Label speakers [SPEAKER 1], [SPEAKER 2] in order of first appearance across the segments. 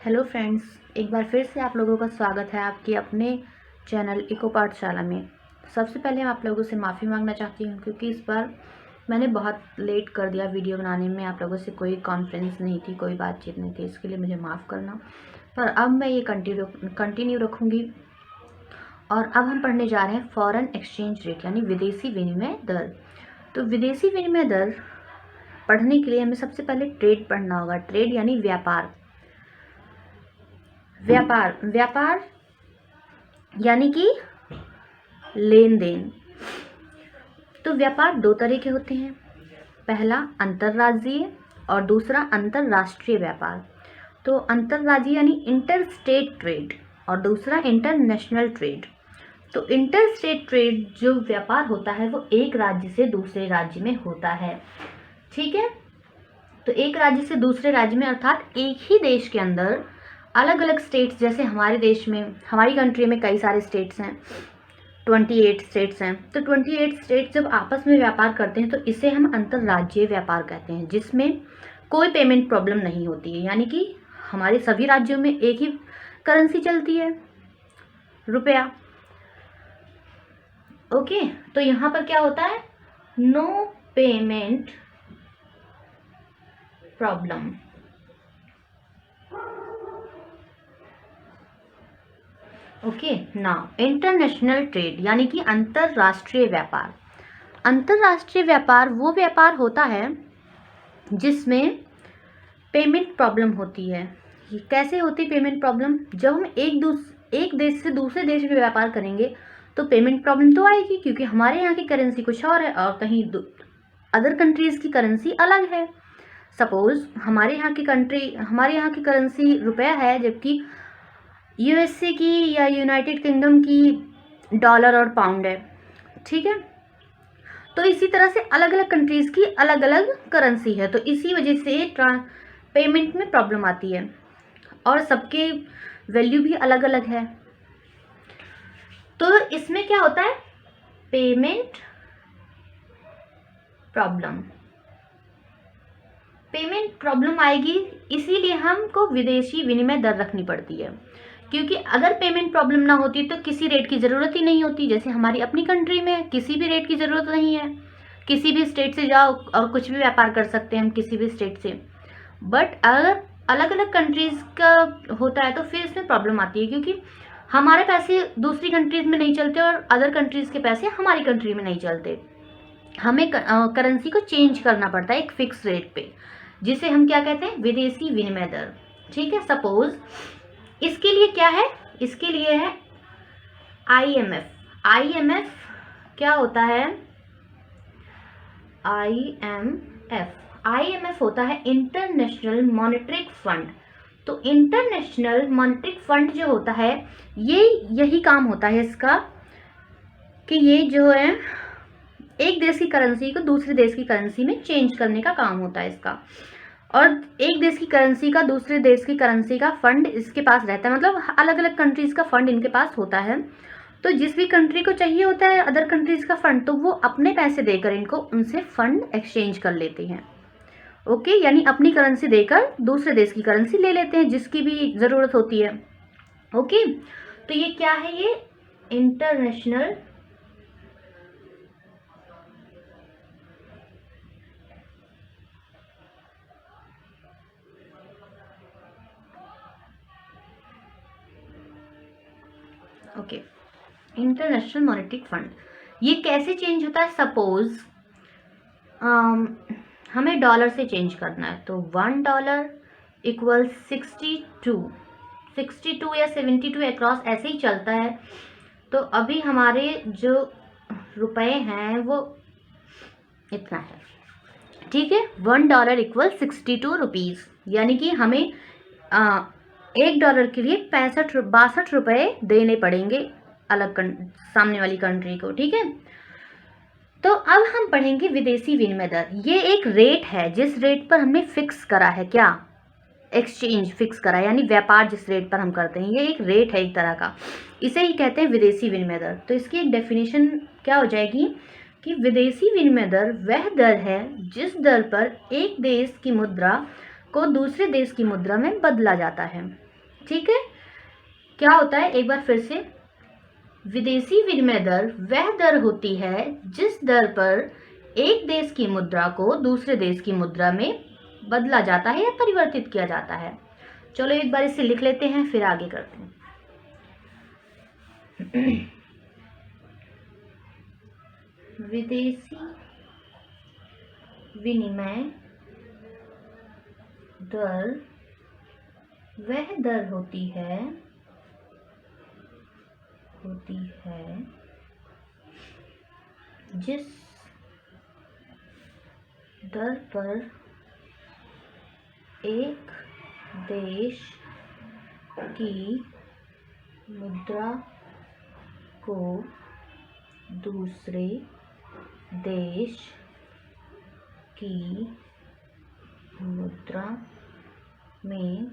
[SPEAKER 1] Hello friends, एक बार फिर से आप लोगों का स्वागत है आपके अपने चैनल इको पाठशाला में। सबसे पहले मैं आप लोगों से माफ़ी मांगना चाहती हूँ क्योंकि इस बार मैंने बहुत लेट कर दिया वीडियो बनाने में। आप लोगों से कोई कॉन्फ्रेंस नहीं थी, कोई बातचीत नहीं थी, इसके लिए मुझे माफ़ करना। पर अब मैं ये कंटिन्यू रखूँगी और अब हम पढ़ने जा रहे हैं फॉरेन एक्सचेंज रेट यानी विदेशी विनिमय दर। तो विदेशी विनिमय दर पढ़ने के लिए हमें सबसे पहले ट्रेड पढ़ना होगा। ट्रेड यानी व्यापार। व्यापार यानी कि लेन देन। तो व्यापार दो तरह के होते हैं, पहला अंतर्राज्यीय और दूसरा अंतर्राष्ट्रीय व्यापार। तो अंतर्राज्यीय यानी इंटर स्टेट ट्रेड और दूसरा इंटरनेशनल ट्रेड। तो इंटर स्टेट ट्रेड जो व्यापार होता है वो एक राज्य से दूसरे राज्य में होता है। ठीक है, तो एक राज्य से दूसरे राज्य में अर्थात एक ही देश के अंदर अलग अलग स्टेट्स, जैसे हमारे देश में, हमारी कंट्री में कई सारे स्टेट्स हैं, 28 स्टेट्स हैं। तो 28 स्टेट्स जब आपस में व्यापार करते हैं तो इसे हम अंतर्राज्यीय व्यापार कहते हैं, जिसमें कोई पेमेंट प्रॉब्लम नहीं होती है। यानी कि हमारे सभी राज्यों में एक ही करेंसी चलती है, रुपया। ओके, तो यहाँ पर क्या होता है, no payment problem. Okay, now international trade यानी कि अंतरराष्ट्रीय व्यापार। अंतरराष्ट्रीय व्यापार वो व्यापार होता है जिसमें पेमेंट प्रॉब्लम होती है। कैसे होती पेमेंट प्रॉब्लम? जब हम एक देश से दूसरे देश में व्यापार करेंगे तो पेमेंट प्रॉब्लम तो आएगी, क्योंकि हमारे यहाँ की करेंसी कुछ और है और कहीं अदर कंट्रीज की करेंसी अलग है। सपोज हमारे यहाँ की करेंसी रुपया है, जबकि यूएसए की या यूनाइटेड किंगडम की डॉलर और पाउंड है। ठीक है, तो इसी तरह से अलग अलग कंट्रीज की अलग अलग करेंसी है, तो इसी वजह से पेमेंट में प्रॉब्लम आती है और सबके वैल्यू भी अलग अलग है। तो इसमें क्या होता है, पेमेंट प्रॉब्लम आएगी, इसीलिए हमको विदेशी विनिमय दर रखनी पड़ती है। क्योंकि अगर पेमेंट प्रॉब्लम ना होती तो किसी रेट की ज़रूरत ही नहीं होती। जैसे हमारी अपनी कंट्री में किसी भी रेट की ज़रूरत नहीं है, किसी भी स्टेट से जाओ और कुछ भी व्यापार कर सकते हैं हम किसी भी स्टेट से। बट अगर अलग अलग कंट्रीज़ का होता है तो फिर इसमें प्रॉब्लम आती है, क्योंकि हमारे पैसे दूसरी कंट्रीज़ में नहीं चलते और अदर कंट्रीज़ के पैसे हमारी कंट्री में नहीं चलते। हमें करेंसी को चेंज करना पड़ता है एक फिक्स रेट पे, जिसे हम क्या कहते हैं, विदेशी विनिमय दर। ठीक है, सपोज इसके लिए क्या है, इसके लिए है IMF। क्या होता है IMF होता है इंटरनेशनल मॉनेटरी फंड। तो इंटरनेशनल मॉनेटरी फंड जो होता है, ये यही काम होता है इसका कि ये जो है एक देश की करेंसी को दूसरे देश की करेंसी में चेंज करने का काम होता है इसका। और एक देश की करेंसी का दूसरे देश की करेंसी का फंड इसके पास रहता है, मतलब अलग अलग कंट्रीज़ का फंड इनके पास होता है। तो जिस भी कंट्री को चाहिए होता है अदर कंट्रीज़ का फंड, तो वो अपने पैसे देकर इनको उनसे फंड एक्सचेंज कर लेते हैं। ओके, यानी अपनी करेंसी देकर दूसरे देश की करेंसी ले लेते हैं जिसकी भी ज़रूरत होती है। ओके, तो ये क्या है, ये इंटरनेशनल इंटरनेशनल मॉनेटरी फंड। ये कैसे चेंज होता है? सपोज हमें डॉलर से चेंज करना है, तो $1 इक्वल 62 या 72 अक्रॉस ऐसे ही चलता है। तो अभी हमारे जो रुपए हैं वो इतना है। ठीक है, $1 इक्वल 62 रुपीज़, यानी कि हमें $1 के लिए 62 रुपये देने पड़ेंगे सामने वाली कंट्री को। ठीक है, तो अब हम पढ़ेंगे विदेशी विनिमय दर। ये एक रेट है जिस रेट पर हमने फिक्स करा है, क्या, एक्सचेंज फिक्स करा है, यानी व्यापार जिस रेट पर हम करते हैं, ये एक रेट है एक तरह का, इसे ही कहते हैं विदेशी विनिमय दर। तो इसकी एक डेफिनेशन क्या हो जाएगी कि विदेशी विनिमय दर वह दर है जिस दर पर एक देश की मुद्रा को दूसरे देश की मुद्रा में बदला जाता है। ठीक है, क्या होता है एक बार फिर से, विदेशी विनिमय दर वह दर होती है जिस दर पर एक देश की मुद्रा को दूसरे देश की मुद्रा में बदला जाता है या परिवर्तित किया जाता है। चलो एक बार इसे लिख लेते हैं, फिर आगे करते हैं। विदेशी विनिमय दर वह दर होती है जिस दर पर एक देश की मुद्रा को दूसरे देश की मुद्रा में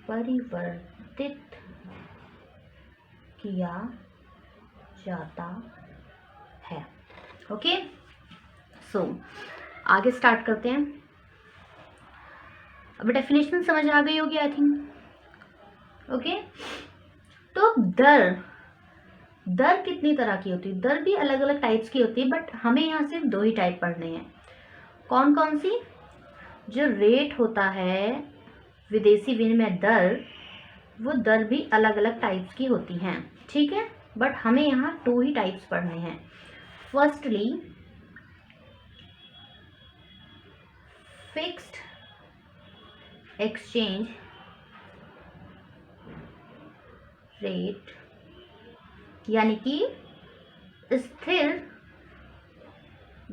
[SPEAKER 1] परिवर्तित किया जाता है। ओके, सो आगे स्टार्ट करते हैं। अब डेफिनेशन समझ आ गई होगी आई थिंक। ओके, तो दर कितनी तरह की होती है? दर भी अलग अलग टाइप्स की होती है, बट हमें यहाँ सिर्फ 2 ही टाइप पढ़ने हैं। कौन कौन सी? जो रेट होता है विदेशी विनिमय दर, वो दर भी अलग अलग टाइप्स की होती हैं, ठीक है, बट हमें यहाँ 2 ही टाइप्स पढ़ने हैं। फर्स्टली फिक्स्ड एक्सचेंज रेट, यानी कि स्थिर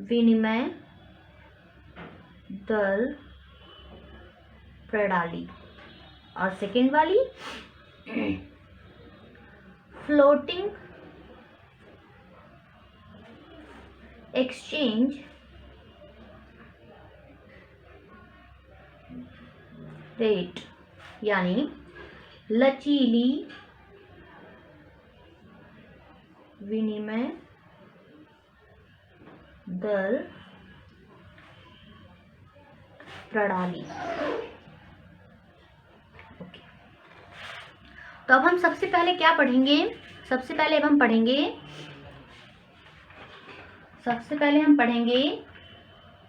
[SPEAKER 1] विनिमय दर प्रणाली, और सेकेंड वाली फ्लोटिंग एक्सचेंज रेट, यानी लचीली विनिमय दर प्रणाली। ओके, तो अब हम सबसे पहले क्या पढ़ेंगे? सबसे पहले हम पढ़ेंगे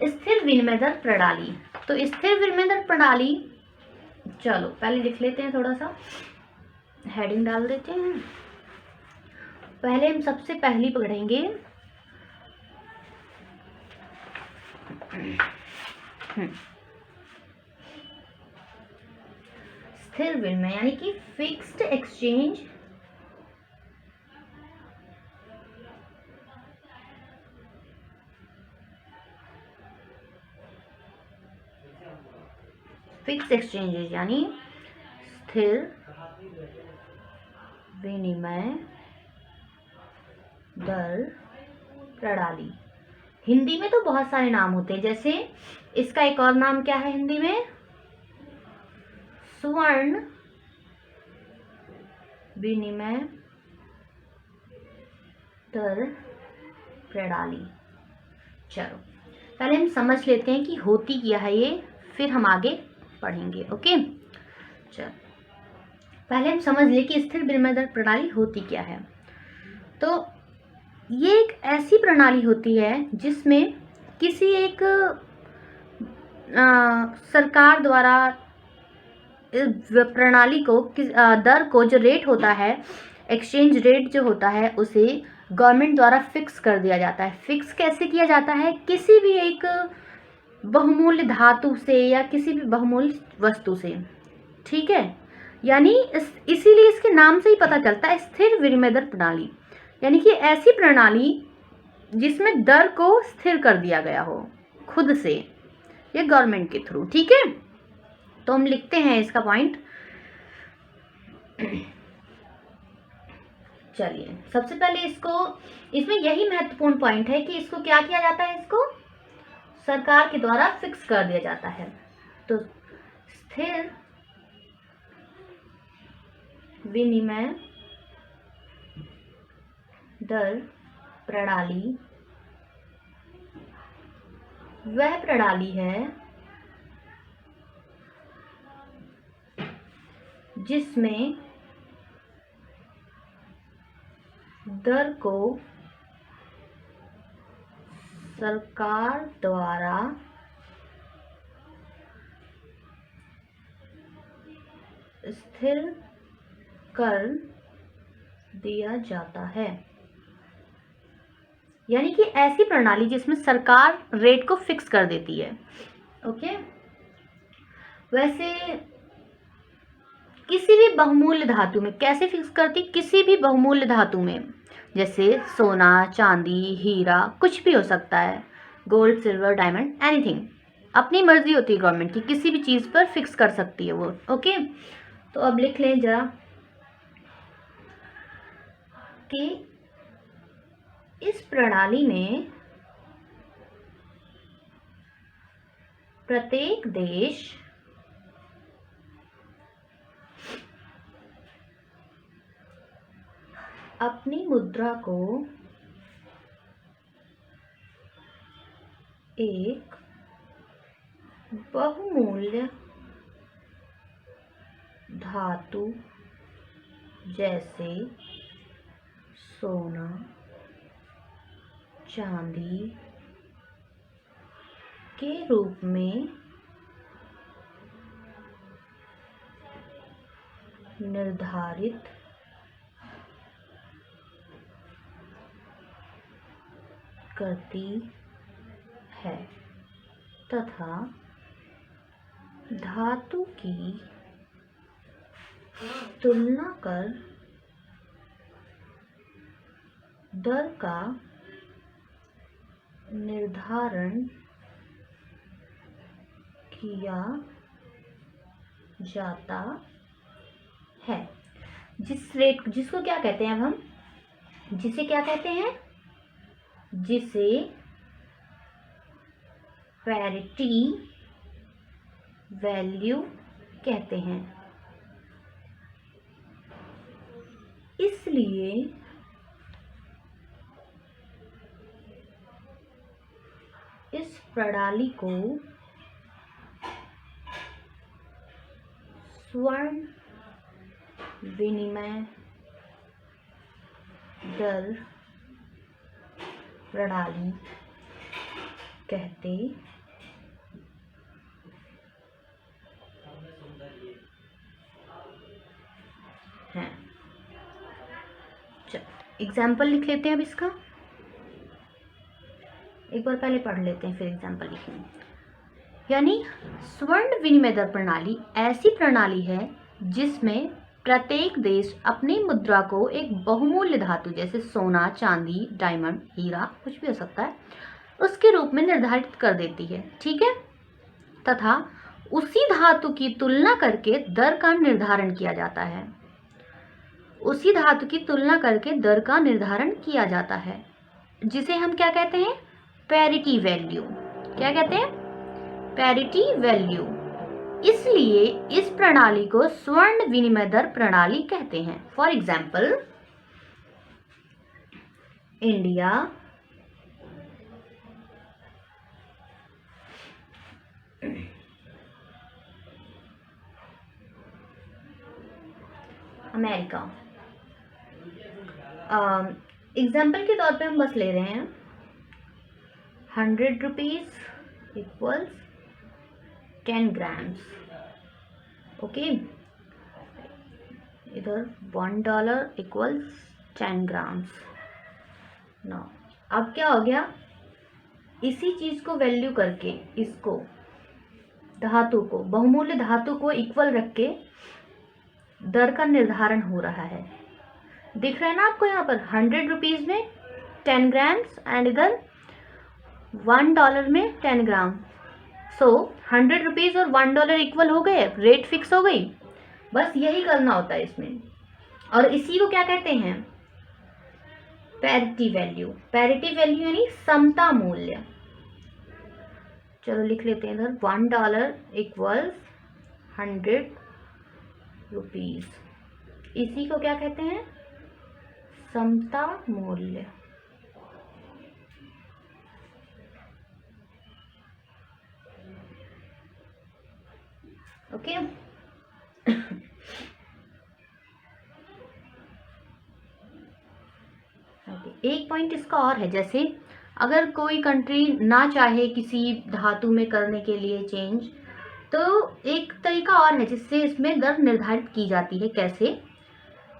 [SPEAKER 1] स्थिर विनिमय दर प्रणाली। तो स्थिर विनिमय दर प्रणाली, चलो पहले लिख लेते हैं, थोड़ा सा हेडिंग डाल देते हैं। पहले हम सबसे पहली पढ़ेंगे स्थिर विनिमय, यानी कि फिक्स्ड एक्सचेंज फिक्स्ड एक्सचेंजेस, यानी स्थिर विनिमय दर प्रणाली। हिंदी में तो बहुत सारे नाम होते हैं, जैसे इसका एक और नाम क्या है हिंदी में? स्वर्ण विनिमय दर प्रणाली। चलो पहले हम समझ लेते हैं कि होती क्या है ये, फिर हम आगे पढ़ेंगे। ओके, चलो पहले हम समझ ले कि स्थिर विनिमय दर प्रणाली होती क्या है। तो ये एक ऐसी प्रणाली होती है जिसमें किसी एक सरकार द्वारा प्रणाली को दर को, जो रेट होता है, एक्सचेंज रेट जो होता है, उसे गवर्नमेंट द्वारा फिक्स कर दिया जाता है। फिक्स कैसे किया जाता है? किसी भी एक बहुमूल्य धातु से या किसी भी बहुमूल्य वस्तु से, ठीक है। यानी इसीलिए इसके नाम से ही पता चलता है स्थिर विनिमय दर प्रणाली, यानी कि ऐसी प्रणाली जिसमें दर को स्थिर कर दिया गया हो खुद से या गवर्नमेंट के थ्रू, ठीक है। तो हम लिखते हैं इसका पॉइंट। चलिए सबसे पहले इसमें यही महत्वपूर्ण पॉइंट है कि इसको क्या किया जाता है, इसको सरकार के द्वारा फिक्स कर दिया जाता है। तो स्थिर विनिमय दर प्रणाली वह प्रणाली है जिसमें दर को सरकार द्वारा स्थिर कर दिया जाता है। यानी कि ऐसी प्रणाली जिसमें सरकार रेट को फिक्स कर देती है। ओके, वैसे किसी भी बहुमूल्य धातु में कैसे फिक्स करती? किसी भी बहुमूल्य धातु में, जैसे सोना, चांदी, हीरा, कुछ भी हो सकता है, गोल्ड, सिल्वर, डायमंड, एनीथिंग। अपनी मर्जी होती है गवर्नमेंट की, किसी भी चीज़ पर फिक्स कर सकती है वो। ओके, तो अब लिख लें जरा कि इस प्रणाली में प्रत्येक देश अपनी मुद्रा को एक बहुमूल्य धातु जैसे सोना, चांदी के रूप में निर्धारित करती है तथा धातु की तुलना कर दर का निर्धारण किया जाता है। जिसको क्या कहते हैं, अब हम जिसे क्या कहते हैं? जिसे पैरिटी वैल्यू कहते हैं। इसलिए इस प्रणाली को स्वर्ण विनिमय दर प्रणाली कहते हैं। एग्जाम्पल लिख लेते हैं अब इसका, एक बार पहले पढ़ लेते हैं फिर एग्जाम्पल लिखेंगे। यानी स्वर्ण विनिमय दर प्रणाली ऐसी प्रणाली है जिसमें प्रत्येक देश अपनी मुद्रा को एक बहुमूल्य धातु जैसे सोना, चांदी, डायमंड, हीरा, कुछ भी हो सकता है, उसके रूप में निर्धारित कर देती है। ठीक है, तथा उसी धातु की तुलना करके दर का निर्धारण किया जाता है। उसी धातु की तुलना करके दर का निर्धारण किया जाता है, जिसे हम क्या कहते हैं? Parity value. क्या कहते हैं? Parity value. इसलिए इस प्रणाली को स्वर्ण विनिमय दर प्रणाली कहते हैं। For example, India, America. Example के तौर पे हम बस ले रहे हैं 100 रुपीज इक्वल्स 10 ग्राम्स। ओके, इधर $1 इक्वल्स 10 ग्राम्स। ना, अब क्या हो गया? इसी चीज को वैल्यू करके, इसको धातु को, बहुमूल्य धातु को इक्वल रख के दर का निर्धारण हो रहा है। दिख रहा है ना आपको यहाँ पर? 100 रुपीज में 10 ग्राम्स एंड इधर $1 में 10 ग्राम। सो 100 रुपीज और $1 इक्वल हो गए, रेट फिक्स हो गई। बस यही करना होता है इसमें, और इसी को क्या कहते हैं? Parity value. पैरिटी वैल्यू यानी समता मूल्य। चलो लिख लेते हैं इधर $1 इक्वल्स 100 रुपीज। इसी को क्या कहते हैं? समता मूल्य। ओके एक पॉइंट इसका और है, जैसे अगर कोई कंट्री ना चाहे किसी धातु में करने के लिए चेंज, तो एक तरीका और है जिससे इसमें दर निर्धारित की जाती है। कैसे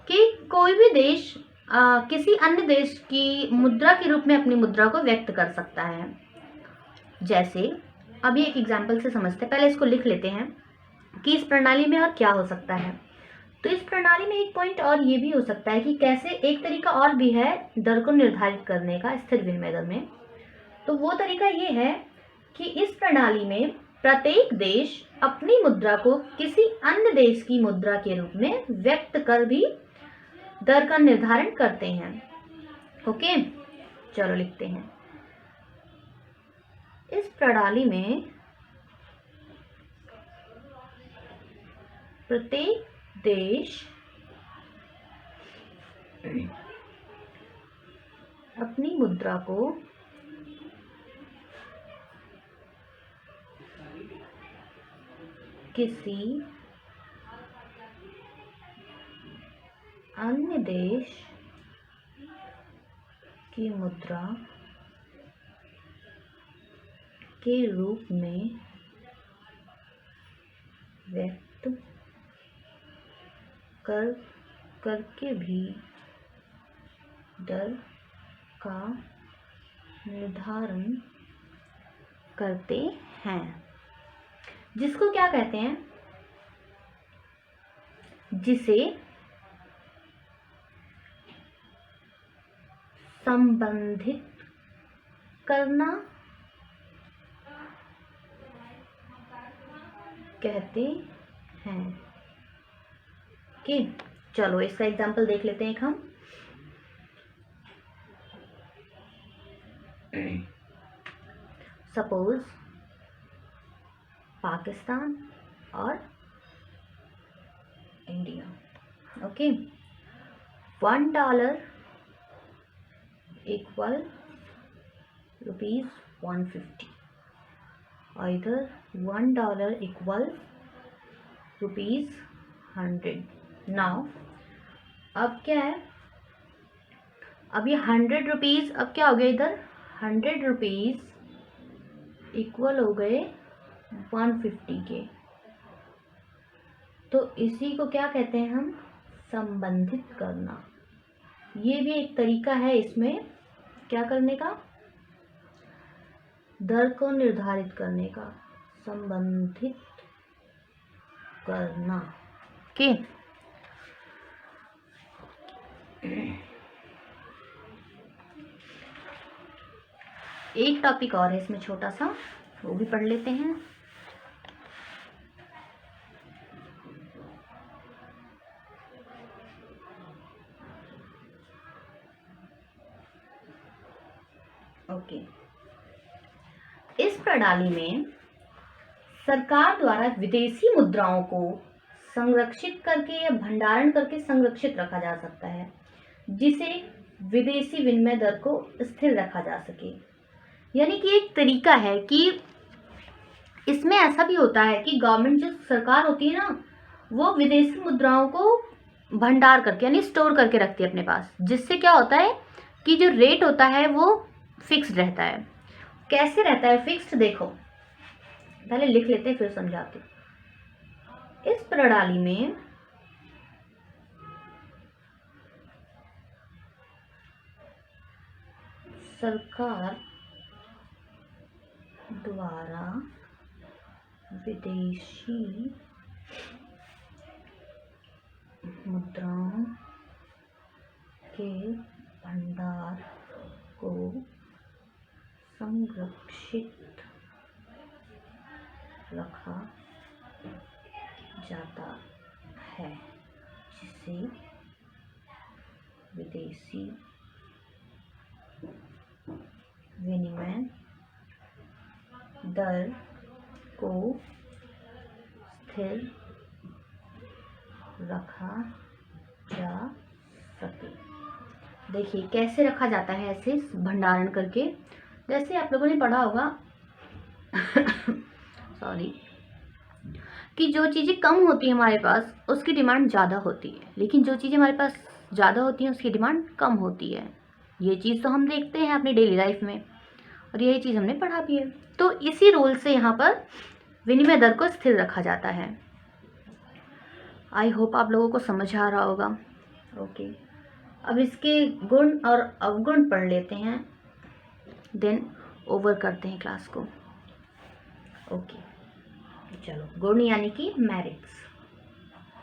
[SPEAKER 1] कि कोई भी देश किसी अन्य देश की मुद्रा के रूप में अपनी मुद्रा को व्यक्त कर सकता है। जैसे अभी एक एग्जाम्पल से समझते हैं, पहले इसको लिख लेते हैं कि इस प्रणाली में और क्या हो सकता है। तो इस प्रणाली में एक पॉइंट और ये भी हो सकता है कि कैसे एक तरीका और भी है दर को निर्धारित करने का स्थिर विनिमय दर में। तो वो तरीका ये है कि इस प्रणाली में प्रत्येक देश अपनी मुद्रा को किसी अन्य देश की मुद्रा के रूप में व्यक्त कर भी दर का निर्धारण करते हैं। ओके, चलो लिखते हैं। इस प्रणाली में प्रत्येक देश अपनी मुद्रा को किसी अन्य देश की मुद्रा के रूप में व्यक्त करके भी दर का निर्धारण करते हैं। जिसको क्या कहते हैं, जिसे संबंधित करना कहते हैं। कि चलो इसका एग्जाम्पल देख लेते हैं एक हम। सपोज पाकिस्तान और इंडिया। ओके, $1 इक्वल ₹150 और इधर $1 इक्वल ₹100। नाउ अब क्या है, अब ये ₹100 अब क्या हो गया, इधर ₹100 इक्वल हो गए 150 के। तो इसी को क्या कहते हैं हम, संबंधित करना। ये भी एक तरीका है इसमें क्या करने का, दर को निर्धारित करने का, संबंधित करना। के एक टॉपिक और है इसमें छोटा सा, वो भी पढ़ लेते हैं। ओके, इस प्रणाली में सरकार द्वारा विदेशी मुद्राओं को संरक्षित करके या भंडारण करके संरक्षित रखा जा सकता है, जिसे विदेशी विनिमय दर को स्थिर रखा जा सके। यानी कि एक तरीका है कि इसमें ऐसा भी होता है कि गवर्नमेंट, जो सरकार होती है ना, वो विदेशी मुद्राओं को भंडार करके यानी स्टोर करके रखती है अपने पास, जिससे क्या होता है कि जो रेट होता है वो फिक्स्ड रहता है। कैसे रहता है फिक्स्ड, देखो पहले लिख लेते हैं फिर समझाते। इस प्रणाली में सरकार द्वारा विदेशी मुद्राओं के भंडार को संरक्षित रखा जाता है, जिसे विदेशी विनिमय दर को स्थिर रखा जा सके। देखिए कैसे रखा जाता है, ऐसे भंडारण करके। जैसे आप लोगों ने पढ़ा होगा सॉरी, कि जो चीज़ें कम होती है हमारे पास उसकी डिमांड ज़्यादा होती है, लेकिन जो चीज़ें हमारे पास ज़्यादा होती हैं उसकी डिमांड कम होती है। ये चीज़ तो हम देखते हैं अपनी डेली लाइफ में और यही चीज़ हमने पढ़ा भी है। तो इसी रूल से यहाँ पर विनिमय दर को स्थिर रखा जाता है। आई होप आप लोगों को समझ आ रहा होगा। ओके, अब इसके गुण और अवगुण पढ़ लेते हैं, देन ओवर करते हैं क्लास को। ओके चलो, गुण यानी कि मेरिट्स।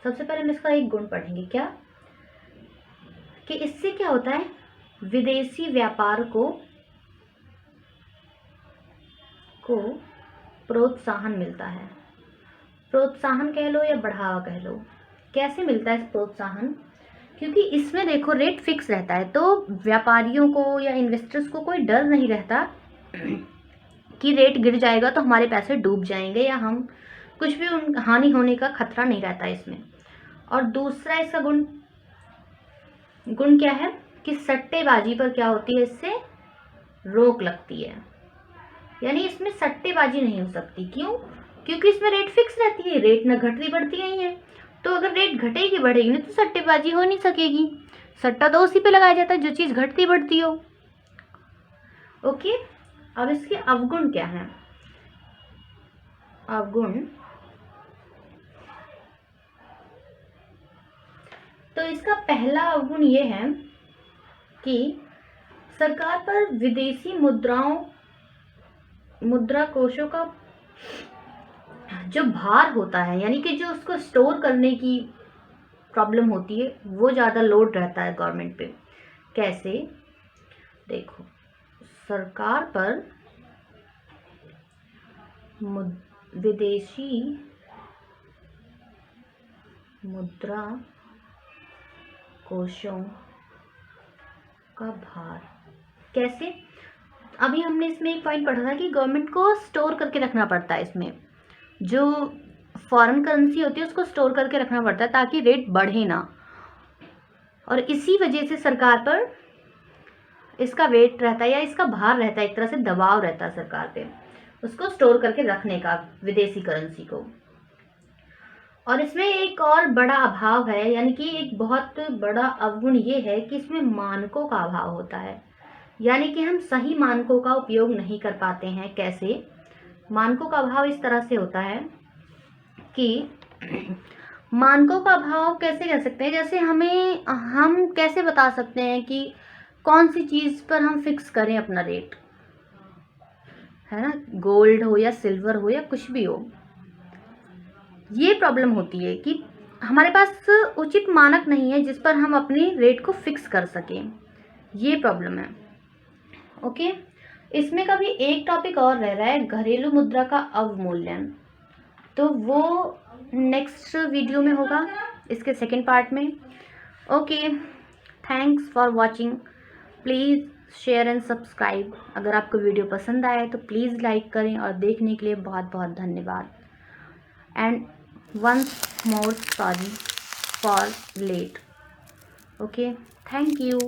[SPEAKER 1] सबसे पहले हम इसका एक गुण पढ़ेंगे, क्या कि इससे क्या होता है, विदेशी व्यापार को प्रोत्साहन मिलता है। प्रोत्साहन कह लो या बढ़ावा कह लो। कैसे मिलता है इस प्रोत्साहन, क्योंकि इसमें देखो रेट फिक्स रहता है, तो व्यापारियों को या इन्वेस्टर्स को कोई डर नहीं रहता कि रेट गिर जाएगा तो हमारे पैसे डूब जाएंगे या हम कुछ भी हानि होने का खतरा नहीं रहता इसमें। और दूसरा इसका गुण क्या है कि सट्टेबाजी पर क्या होती है, इससे रोक लगती है। यानी इसमें सट्टेबाजी नहीं हो सकती। क्यों? क्योंकि इसमें रेट फिक्स रहती है, रेट न घटती बढ़ती ही है। तो अगर रेट घटेगी बढ़ेगी नहीं तो सट्टेबाजी हो नहीं सकेगी। सट्टा तो उसी पे लगाया जाता है जो चीज़ घटती बढ़ती हो। ओके, अब इसके अवगुण क्या है। अवगुण, तो इसका पहला अवगुण ये है कि सरकार पर विदेशी मुद्रा कोषों का जो भार होता है, यानी कि जो उसको स्टोर करने की प्रॉब्लम होती है, वो ज़्यादा लोड रहता है गवर्नमेंट पे। कैसे? देखो, सरकार पर विदेशी मुद्रा कोषों का भार कैसे? अभी हमने इसमें एक पॉइंट पढ़ा था कि गवर्नमेंट को स्टोर करके रखना पड़ता है, इसमें जो फॉरेन करेंसी होती है उसको स्टोर करके रखना पड़ता है ताकि रेट बढ़े ना। और इसी वजह से सरकार पर इसका वेट रहता है या इसका भार रहता है, एक तरह से दबाव रहता है सरकार पे उसको स्टोर करके रखने का, विदेशी करेंसी को। और इसमें एक और बड़ा अभाव है, यानी कि एक बहुत बड़ा अवगुण ये है कि इसमें मानकों का अभाव होता है। यानी कि हम सही मानकों का उपयोग नहीं कर पाते हैं। कैसे? मानकों का अभाव इस तरह से होता है कि मानकों का अभाव कैसे कह सकते हैं, जैसे हम कैसे बता सकते हैं कि कौन सी चीज़ पर हम फिक्स करें अपना रेट, है ना, गोल्ड हो या सिल्वर हो या कुछ भी हो। ये प्रॉब्लम होती है कि हमारे पास उचित मानक नहीं है जिस पर हम अपने रेट को फिक्स कर सकें, ये प्रॉब्लम है। ओके, इसमें का भी एक टॉपिक और रह रहा है, घरेलू मुद्रा का अवमूल्यन। तो वो नेक्स्ट वीडियो में होगा, इसके सेकंड पार्ट में। Okay, thanks for watching. Please share and subscribe. अगर आपको वीडियो पसंद आए तो प्लीज़ लाइक करें, और देखने के लिए बहुत बहुत धन्यवाद। And once more sorry for late. Okay, thank you.